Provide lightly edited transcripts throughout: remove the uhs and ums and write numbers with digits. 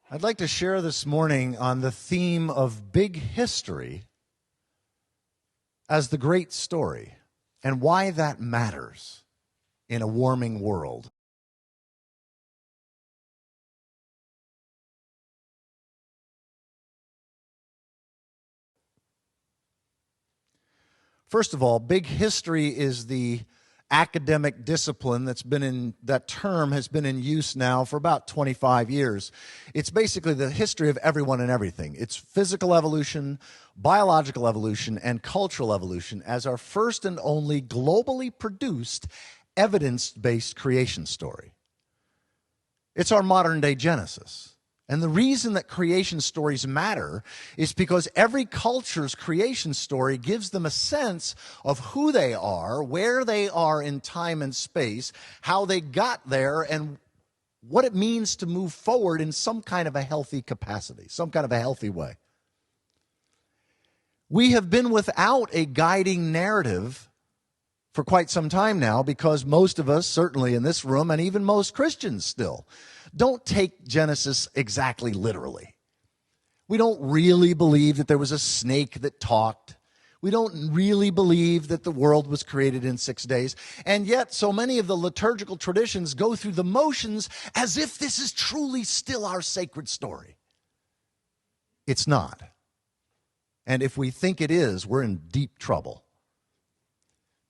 I'd like to share this morning on the theme of big history as the great story and why that matters in a warming world. First of all, big history is the academic discipline that term has been in use now for about 25 years. It's basically the history of everyone and everything. It's physical evolution, biological evolution, and cultural evolution as our first and only globally produced evidence-based creation story. It's our modern-day Genesis. And the reason that creation stories matter is because every culture's creation story gives them a sense of who they are, where they are in time and space, how they got there, and what it means to move forward in some kind of a healthy capacity, some kind of a healthy way. We have been without a guiding narrative for quite some time now because most of us, certainly in this room, and even most Christians still, don't take Genesis exactly literally. We don't really believe that there was a snake that talked. We don't really believe that the world was created in 6 days. And yet, so many of the liturgical traditions go through the motions as if this is truly still our sacred story. It's not. And if we think it is, we're in deep trouble.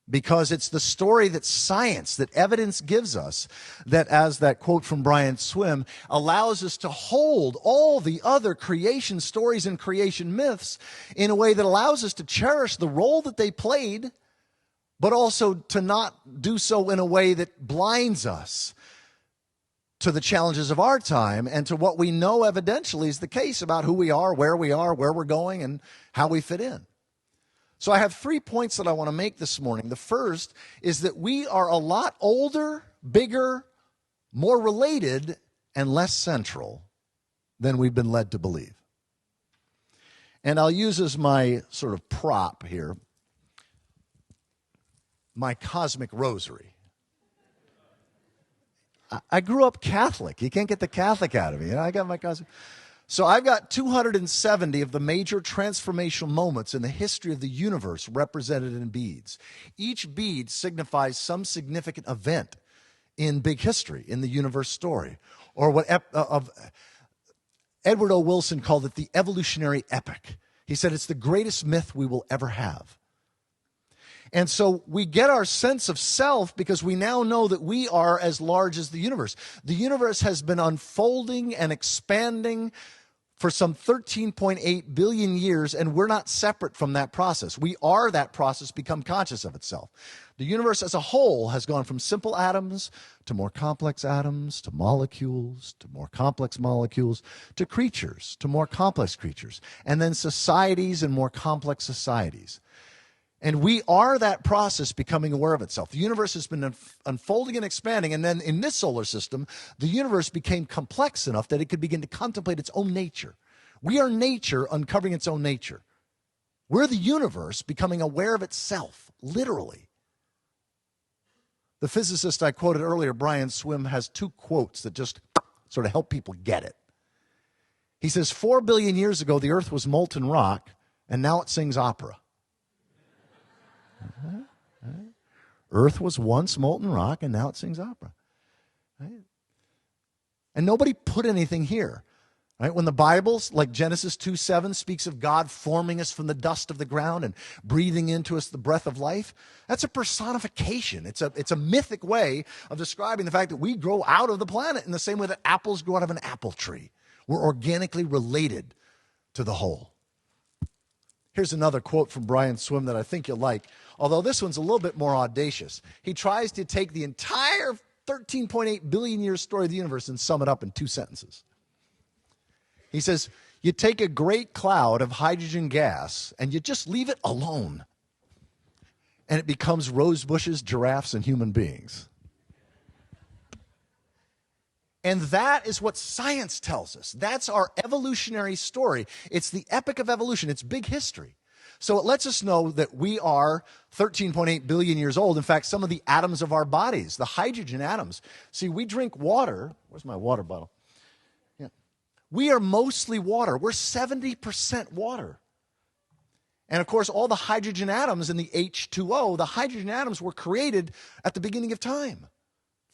Because it's the story that science, that evidence gives us, that, as that quote from Brian Swim, allows us to hold all the other creation stories and creation myths in a way that allows us to cherish the role that they played, but also to not do so in a way that blinds us to the challenges of our time and to what we know evidentially is the case about who we are, where we're going, and how we fit in. So I have 3 points that I want to make this morning. The first is that we are a lot older, bigger, more related, and less central than we've been led to believe. And I'll use as my sort of prop here my cosmic rosary. I grew up Catholic. You can't get the Catholic out of me. I got my cosmic. So I've got 270 of the major transformational moments in the history of the universe represented in beads. Each bead signifies some significant event in big history, in the universe story, or what Edward O. Wilson called it the evolutionary epic. He said it's the greatest myth we will ever have. And so we get our sense of self because we now know that we are as large as the universe. The universe has been unfolding and expanding for some 13.8 billion years, and we're not separate from that process. We are that process, become conscious of itself. The universe as a whole has gone from simple atoms to more complex atoms, to molecules, to more complex molecules, to creatures, to more complex creatures, and then societies and more complex societies. And we are that process becoming aware of itself. The universe has been unfolding and expanding, and then in this solar system, the universe became complex enough that it could begin to contemplate its own nature. We are nature uncovering its own nature. We're the universe becoming aware of itself, literally. The physicist I quoted earlier, Brian Swim, has 2 quotes that just sort of help people get it. He says, 4 billion years ago, the earth was molten rock, and now it sings opera. Earth was once molten rock, and now it sings opera. Right? And nobody put anything here. Right? When the Bible, like Genesis 2:7, speaks of God forming us from the dust of the ground and breathing into us the breath of life, that's a personification. It's a mythic way of describing the fact that we grow out of the planet in the same way that apples grow out of an apple tree. We're organically related to the whole. Here's another quote from Brian Swim that I think you'll like, although this one's a little bit more audacious. He tries to take the entire 13.8 billion year story of the universe and sum it up in 2 sentences. He says, you take a great cloud of hydrogen gas and you just leave it alone, and it becomes rose bushes, giraffes, and human beings. And that is what science tells us. That's our evolutionary story. It's the epic of evolution. It's big history. So it lets us know that we are 13.8 billion years old. In fact, some of the atoms of our bodies, the hydrogen atoms. See, we drink water. Where's my water bottle? Yeah. We are mostly water. We're 70% water. And of course, all the hydrogen atoms in the H2O, the hydrogen atoms were created at the beginning of time,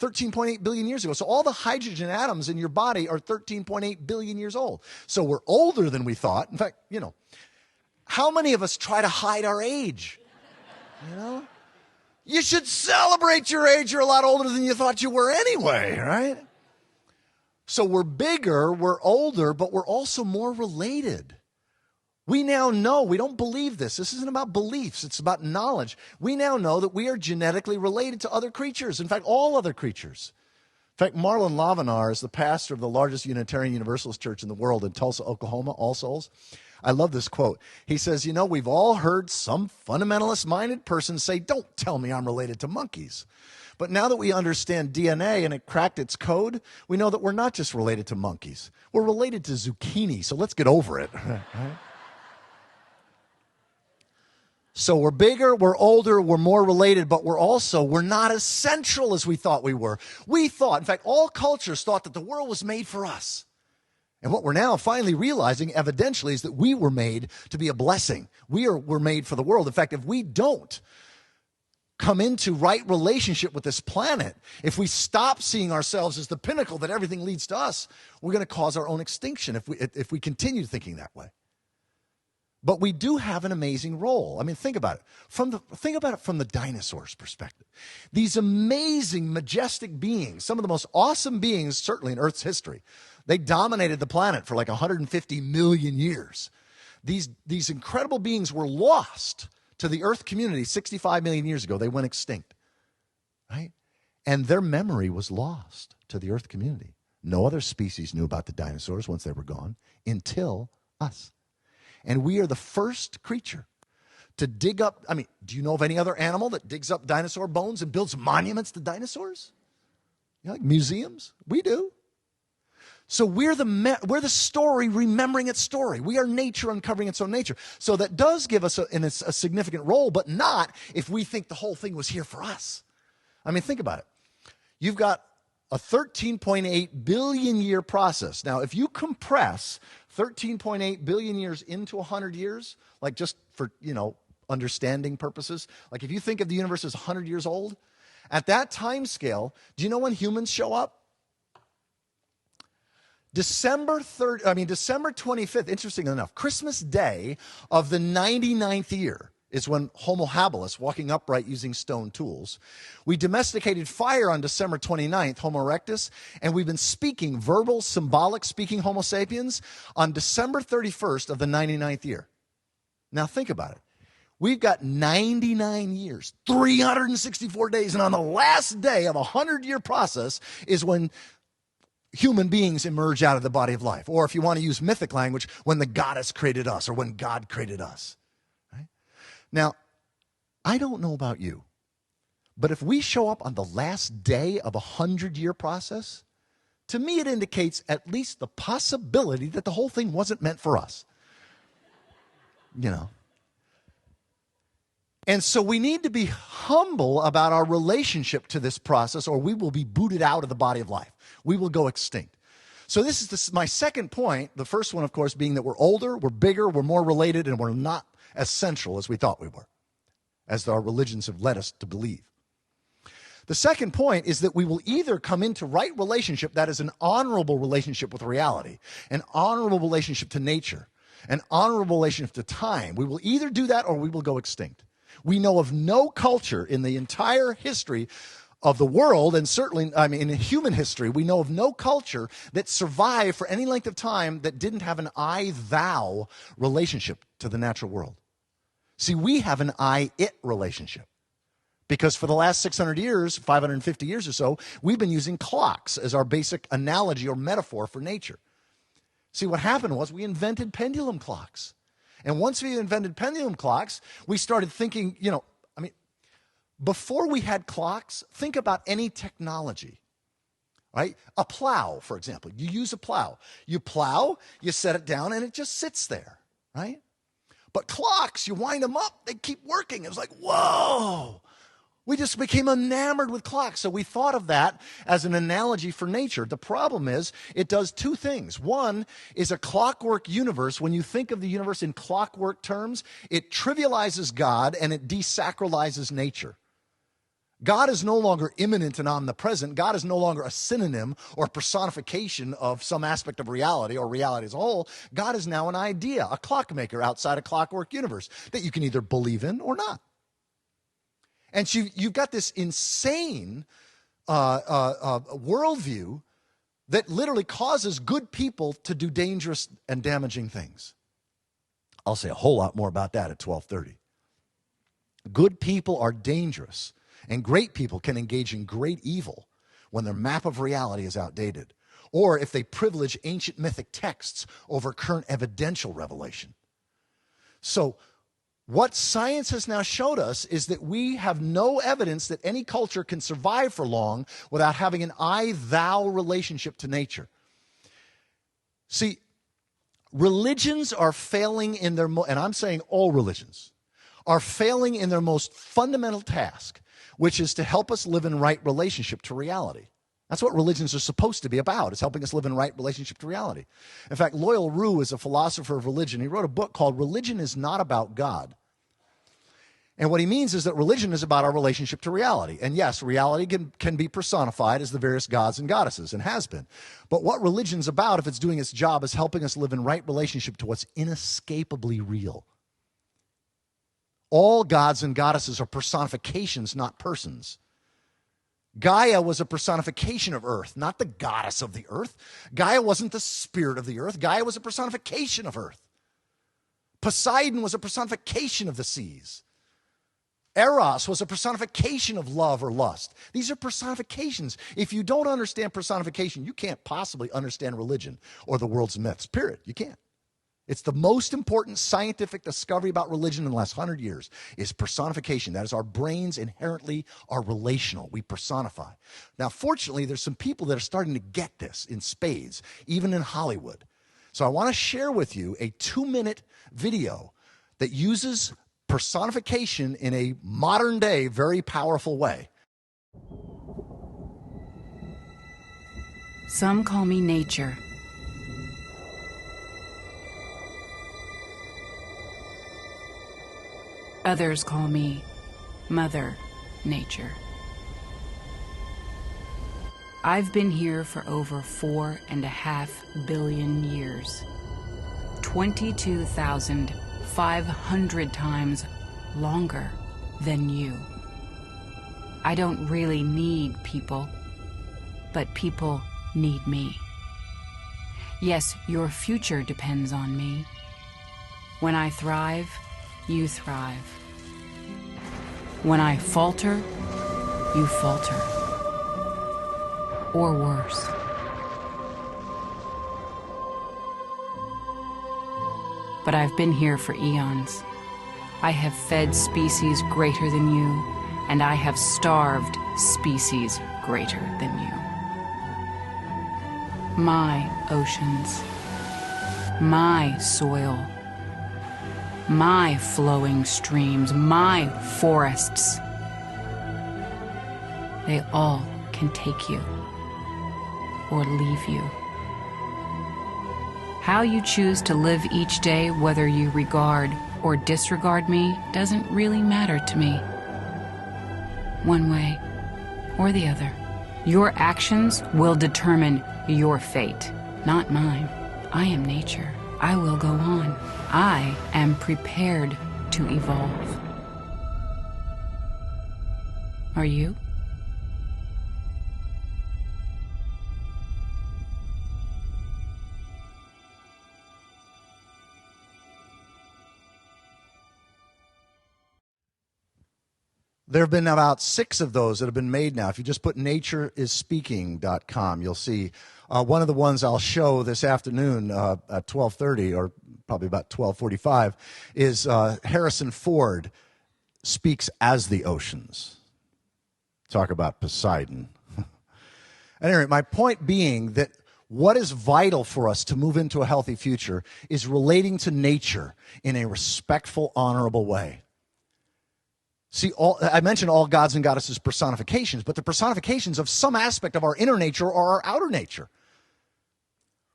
13.8 billion years ago. So all the hydrogen atoms in your body are 13.8 billion years old. So we're older than we thought. In fact, how many of us try to hide our age? You should celebrate your age. You're a lot older than you thought you were anyway, right? So we're bigger, we're older, but we're also more related. We now know, we don't believe this. This isn't about beliefs. It's about knowledge. We now know that we are genetically related to other creatures. In fact, all other creatures. In fact, Marlon Lavenar is the pastor of the largest Unitarian Universalist church in the world in Tulsa, Oklahoma, All Souls. I love this quote. He says, we've all heard some fundamentalist-minded person say, don't tell me I'm related to monkeys. But now that we understand DNA and it cracked its code, we know that we're not just related to monkeys. We're related to zucchini, so let's get over it. Right? So we're bigger, we're older, we're more related, but we're not as central as we thought we were. We thought, in fact, all cultures thought that the world was made for us. And what we're now finally realizing, evidentially, is that we were made to be a blessing. We're made for the world. In fact, if we don't come into right relationship with this planet, if we stop seeing ourselves as the pinnacle that everything leads to us, we're going to cause our own extinction if we continue thinking that way. But we do have an amazing role. I mean, think about it. Think about it from the dinosaurs' perspective. These amazing, majestic beings, some of the most awesome beings, certainly in Earth's history. They dominated the planet for like 150 million years. These incredible beings were lost to the Earth community 65 million years ago. They went extinct, right? And their memory was lost to the Earth community. No other species knew about the dinosaurs once they were gone until us. And we are the first creature to dig up. I mean, do you know of any other animal that digs up dinosaur bones and builds monuments to dinosaurs? Like museums? We do. So we're the story remembering its story. We are nature uncovering its own nature. So that does give us a significant role, but not if we think the whole thing was here for us. I mean, think about it. You've got a 13.8 billion year process. Now, if you compress 13.8 billion years into 100 years, like just for, understanding purposes, like if you think of the universe as 100 years old, at that time scale, do you know when humans show up? December 25th, interesting enough, Christmas Day of the 99th year is when Homo habilis, walking upright using stone tools. We domesticated fire on December 29th, Homo erectus, and we've been speaking, verbal, symbolic speaking Homo sapiens on December 31st of the 99th year. Now think about it. We've got 99 years, 364 days, and on the last day of a 100-year process is when human beings emerge out of the body of life. Or if you want to use mythic language, when the goddess created us or when God created us. Now, I don't know about you, but if we show up on the last day of a 100-year process, to me it indicates at least the possibility that the whole thing wasn't meant for us. And so we need to be humble about our relationship to this process, or we will be booted out of the body of life. We will go extinct. So this is my second point, the first one, of course, being that we're older, we're bigger, we're more related, and we're not as central as we thought we were, as our religions have led us to believe. The second point is that we will either come into right relationship, that is an honorable relationship with reality, an honorable relationship to nature, an honorable relationship to time. We will either do that or we will go extinct. We know of no culture in the entire history of the world, and certainly, in human history, we know of no culture that survived for any length of time that didn't have an I-thou relationship to the natural world. See, we have an I-it relationship because for the last 600 years, 550 years or so, we've been using clocks as our basic analogy or metaphor for nature. See, what happened was we invented pendulum clocks. And once we invented pendulum clocks, we started thinking, before we had clocks, think about any technology, right? A plow, for example. You use a plow. You plow, you set it down, and it just sits there, right? But clocks, you wind them up, they keep working. It was like, whoa, We just became enamored with clocks. So we thought of that as an analogy for nature. The problem is it does two things. One is a clockwork universe. When you think of the universe in clockwork terms, it trivializes God and it desacralizes nature. God is no longer immanent and omnipresent. God is no longer a synonym or personification of some aspect of reality or reality as a whole. God is now an idea, a clockmaker outside a clockwork universe that you can either believe in or not. And so you've got this insane worldview that literally causes good people to do dangerous and damaging things. I'll say a whole lot more about that at 12:30. Good people are dangerous, and great people can engage in great evil when their map of reality is outdated, or if they privilege ancient mythic texts over current evidential revelation. So what science has now showed us is that we have no evidence that any culture can survive for long without having an I-thou relationship to nature. See, religions are failing in their, and I'm saying all religions, are failing in their most fundamental task, which is to help us live in right relationship to reality. That's what religions are supposed to be about, is helping us live in right relationship to reality. In fact, Loyal Rue is a philosopher of religion. He wrote a book called Religion is Not About God. And what he means is that religion is about our relationship to reality. And yes, reality can be personified as the various gods and goddesses, and has been. But what religion's about, if it's doing its job, is helping us live in right relationship to what's inescapably real. All gods and goddesses are personifications, not persons. Gaia was a personification of Earth, not the goddess of the Earth. Gaia wasn't the spirit of the Earth. Gaia was a personification of Earth. Poseidon was a personification of the seas. Eros was a personification of love or lust. These are personifications. If you don't understand personification, you can't possibly understand religion or the world's myths, period. You can't. It's the most important scientific discovery about religion in the last 100 years is personification. That is, our brains inherently are relational. We personify. Now, fortunately, there's some people that are starting to get this in spades, even in Hollywood. So I want to share with you a 2-minute video that uses personification in a modern day, very powerful way. Some call me nature. Others call me Mother Nature. I've been here for over 4.5 billion years. 22,500 times longer than you. I don't really need people, but people need me. Yes, your future depends on me. When I thrive, you thrive. When I falter, you falter. Or worse. But I've been here for eons. I have fed species greater than you, and I have starved species greater than you. My oceans, my soil, my flowing streams, my forests, they all can take you or leave you. How you choose to live each day, whether you regard or disregard me, doesn't really matter to me. One way or the other. Your actions will determine your fate, not mine. I am nature. I will go on. I am prepared to evolve. Are you? There have been about 6 of those that have been made now. If you just put natureisspeaking.com, you'll see. One of the ones I'll show this afternoon at 12:30, or probably about 12:45, is Harrison Ford speaks as the oceans. Talk about Poseidon. At any rate, my point being that what is vital for us to move into a healthy future is relating to nature in a respectful, honorable way. See, I mentioned all gods and goddesses personifications, but the personifications of some aspect of our inner nature or our outer nature.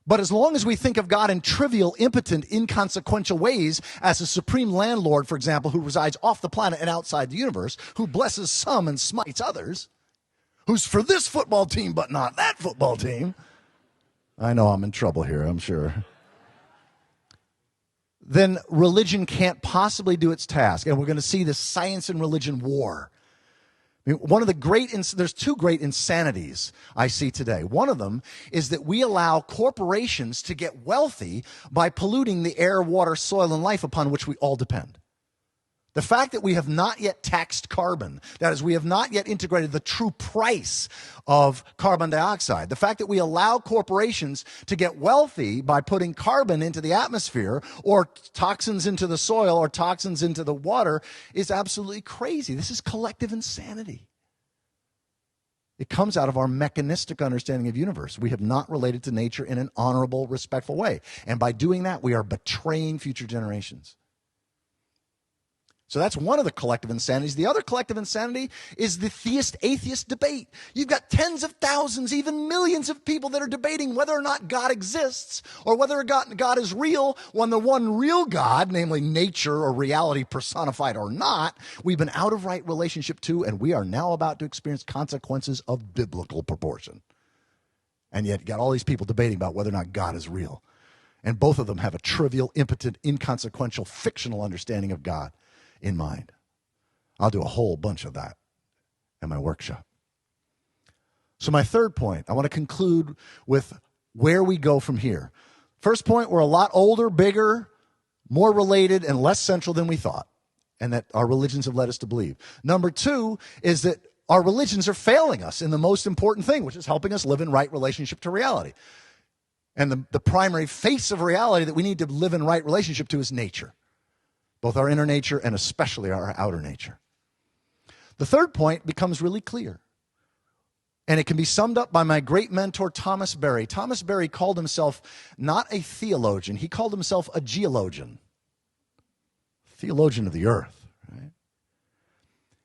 But as long as we think of God in trivial, impotent, inconsequential ways as a supreme landlord, for example, who resides off the planet and outside the universe, who blesses some and smites others, who's for this football team but not that football team, I know I'm in trouble here, I'm sure, then religion can't possibly do its task. And we're going to see this science and religion war. I mean, there's two great insanities I see today. One of them is that we allow corporations to get wealthy by polluting the air, water, soil, and life upon which we all depend. The fact that we have not yet taxed carbon, that is, we have not yet integrated the true price of carbon dioxide, the fact that we allow corporations to get wealthy by putting carbon into the atmosphere or toxins into the soil or toxins into the water is absolutely crazy. This is collective insanity. It comes out of our mechanistic understanding of the universe. We have not related to nature in an honorable, respectful way. And by doing that, we are betraying future generations. So that's one of the collective insanities. The other collective insanity is the theist-atheist debate. You've got tens of thousands, even millions of people that are debating whether or not God exists or whether God is real, when the one real God, namely nature or reality personified or not, we've been out of right relationship to, and we are now about to experience consequences of biblical proportion. And yet you got all these people debating about whether or not God is real. And both of them have a trivial, impotent, inconsequential, fictional understanding of God in mind. I'll do a whole bunch of that in my workshop. So my third point, I want to conclude with where we go from here. First point, we're a lot older, bigger, more related, and less central than we thought, and that our religions have led us to believe. Number two is that our religions are failing us in the most important thing, which is helping us live in right relationship to reality. And the primary face of reality that we need to live in right relationship to is nature. Both our inner nature and especially our outer nature. The third point becomes really clear. And it can be summed up by my great mentor, Thomas Berry. Thomas Berry called himself not a theologian. He called himself a geologian. Theologian of the earth. Right?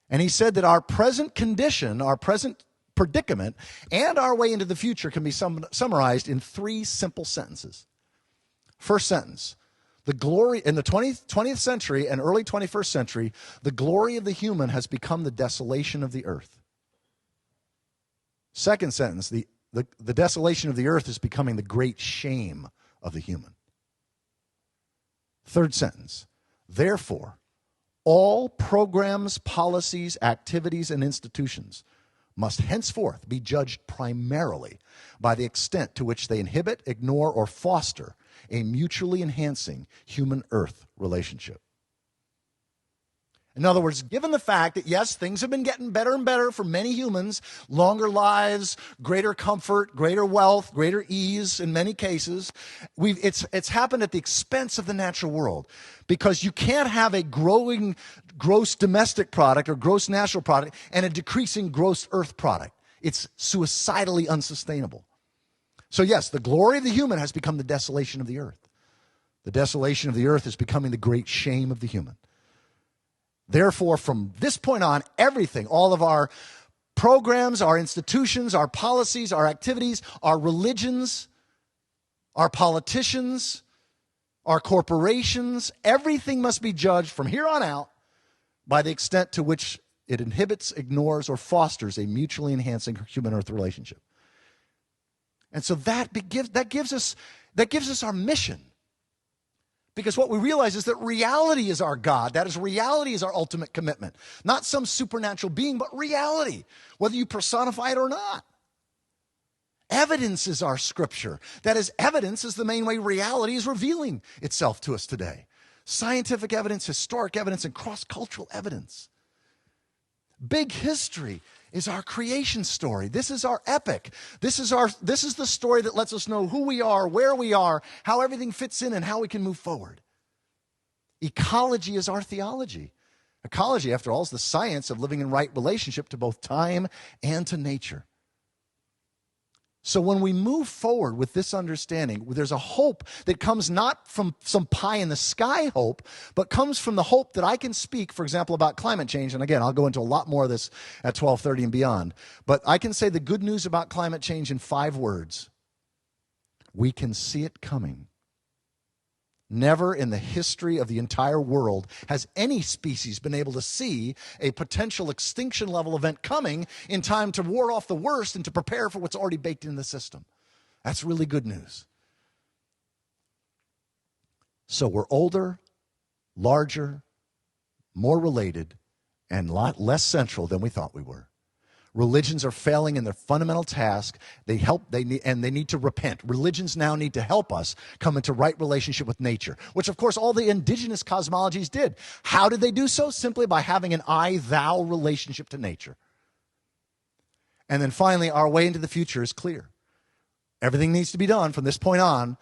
And he said that our present condition, our present predicament, and our way into the future can be summarized in three simple sentences. First sentence. The glory in the 20th century and early 21st century, the glory of the human has become the desolation of the earth. Second sentence, the desolation of the earth is becoming the great shame of the human. Third sentence, therefore, all programs, policies, activities, and institutions must henceforth be judged primarily by the extent to which they inhibit, ignore, or foster a mutually enhancing human-earth relationship. In other words, given the fact that, yes, things have been getting better and better for many humans, longer lives, greater comfort, greater wealth, greater ease in many cases, it's happened at the expense of the natural world, because you can't have a growing gross domestic product or gross national product and a decreasing gross earth product. It's suicidally unsustainable. So yes, the glory of the human has become the desolation of the earth. The desolation of the earth is becoming the great shame of the human. Therefore, from this point on, everything, all of our programs, our institutions, our policies, our activities, our religions, our politicians, our corporations, everything must be judged from here on out by the extent to which it inhibits, ignores, or fosters a mutually enhancing human-earth relationship. And so that gives us our mission. Because what we realize is that reality is our God. That is, reality is our ultimate commitment. Not some supernatural being, but reality, whether you personify it or not. Evidence is our scripture. That is, evidence is the main way reality is revealing itself to us today. Scientific evidence, historic evidence, and cross-cultural evidence. Big history is our creation story. This is our epic. This is the story that lets us know who we are, where we are, how everything fits in, and how we can move forward. Ecology is our theology. Ecology, after all, is the science of living in right relationship to both time and to nature. So when we move forward with this understanding, there's a hope that comes not from some pie in the sky hope, but comes from the hope that I can speak, for example, about climate change. And again, I'll go into a lot more of this at 12:30 and beyond. But I can say the good news about climate change in 5 words. We can see it coming. Never in the history of the entire world has any species been able to see a potential extinction level event coming in time to ward off the worst and to prepare for what's already baked in the system. That's really good news. So we're older, larger, more related, and a lot less central than we thought we were. Religions are failing in their fundamental task. They need to repent. Religions now need to help us come into right relationship with nature, which of course all the indigenous cosmologies did. How did they do so? Simply by having an I-thou relationship to nature. And then finally, our way into the future is clear. Everything needs to be done from this point on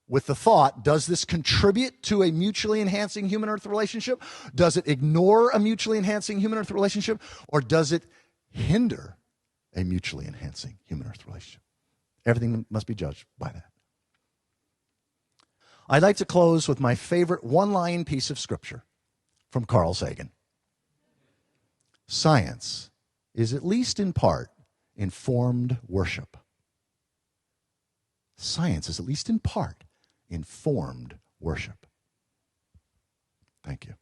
with the thought, does this contribute to a mutually enhancing human-earth relationship? Does it ignore a mutually enhancing human-earth relationship? Or does it hinder a mutually enhancing human-earth relationship? Everything must be judged by that. I'd like to close with my favorite one-line piece of scripture from Carl Sagan. Science is at least in part informed worship. Science is at least in part informed worship. Thank you.